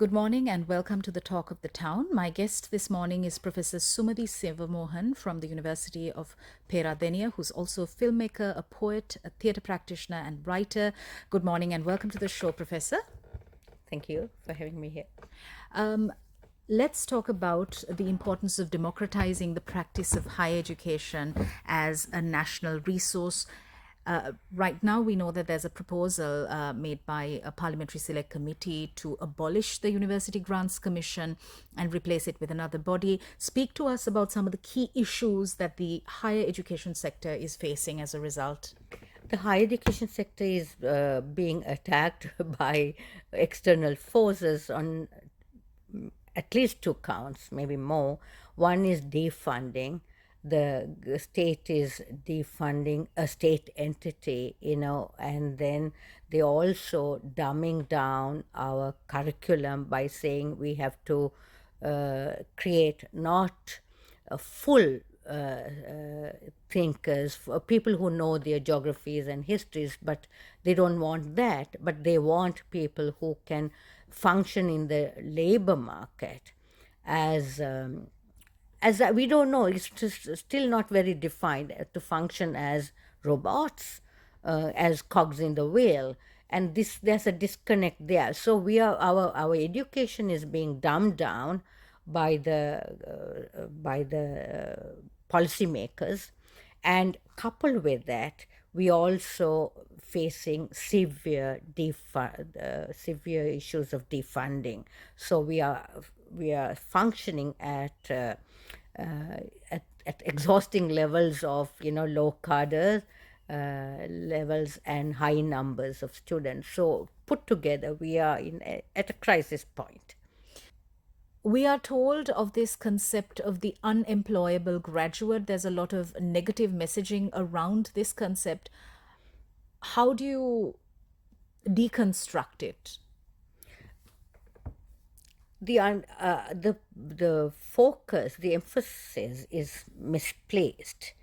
Good morning and welcome to the Talk of the Town. My guest this morning is Professor Sumathy Sivamohan from the University of Peradeniya, who's also a filmmaker, a poet, a theatre practitioner and writer. Good morning and welcome to the show, Professor. Thank you for having me here. Let's talk about the importance of democratizing the practice of higher education as a national resource. Right now, we know that there's a proposal made by a parliamentary select committee to abolish the University Grants Commission and replace it with another body. Speak to us about some of the key issues that the higher education sector is facing as a result. The higher education sector is being attacked by external forces on at least two counts, maybe more. One is defunding. The state is defunding a state entity, and then they also dumbing down our curriculum by saying we have to create not a full thinkers, for people who know their geographies and histories, but they don't want that. But they want people who can function in the labor market as we don't know. It's still not very defined to function as robots, as cogs in the wheel, and there's a disconnect there. So our education is being dumbed down by the policymakers, and coupled with that, we also facing severe issues of defunding. So we are functioning at exhausting levels of low cadre levels and high numbers of students. So put together, we are at a crisis point. We are told of this concept of the unemployable graduate. There's a lot of negative messaging around this concept. How do you deconstruct it? The focus, the emphasis is misplaced.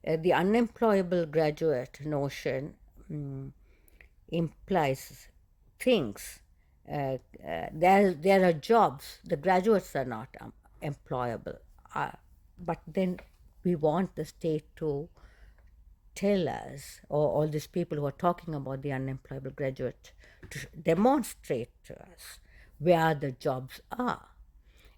The unemployable graduate notion implies things. There are jobs. The graduates are not employable, but then we want the state to tell us, or all these people who are talking about the unemployable graduate, to demonstrate to us where the jobs are.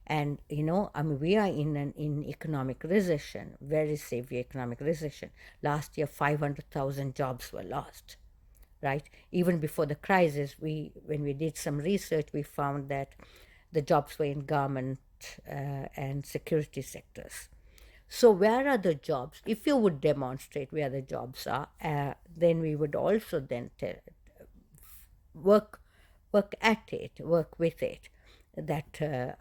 And we are in economic recession, very severe economic recession. Last year, 500,000 jobs were lost. Right? Even before the crisis, when we did some research, we found that the jobs were in government and security sectors. So where are the jobs? If you would demonstrate where the jobs are, then we would also then work at it, work with it, that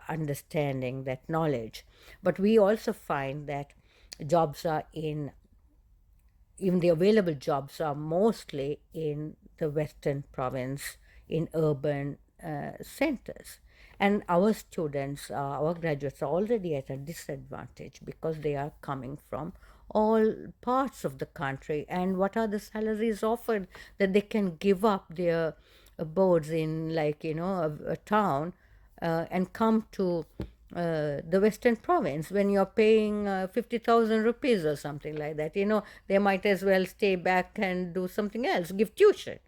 understanding, that knowledge. But we also find that jobs are even the available jobs are mostly in the Western province, in urban centers. And our students, our graduates are already at a disadvantage because they are coming from all parts of the country. And what are the salaries offered that they can give up their abodes in, like, a town, and come to the Western province when you're paying 50,000 rupees or something like that? They might as well stay back and do something else, give tuition.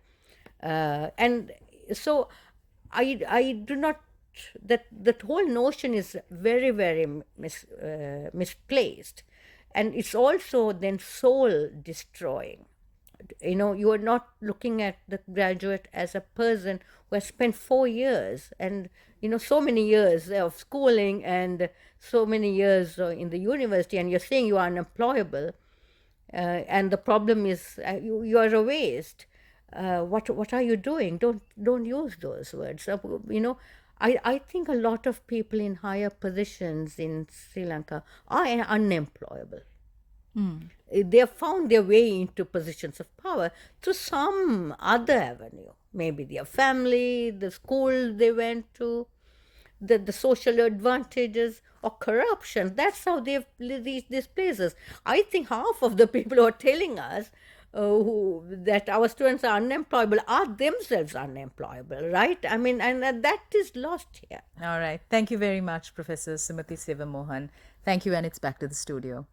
And so I do not, that whole notion is very, very misplaced. And it's also then soul destroying. You are not looking at the graduate as a person who has spent 4 years and so many years of schooling and so many years in the university, and you're saying you are unemployable, and the problem is you are a waste. What are you doing? Don't use those words. I think a lot of people in higher positions in Sri Lanka are unemployable. They have found their way into positions of power through some other avenue. Maybe their family, the school they went to, the social advantages, or corruption. That's how they've reached these places. I think half of the people who are telling us that our students are unemployable are themselves unemployable, right? I mean, and that is lost here. All right. Thank you very much, Professor Sumathy Sivamohan. Thank you, and it's back to the studio.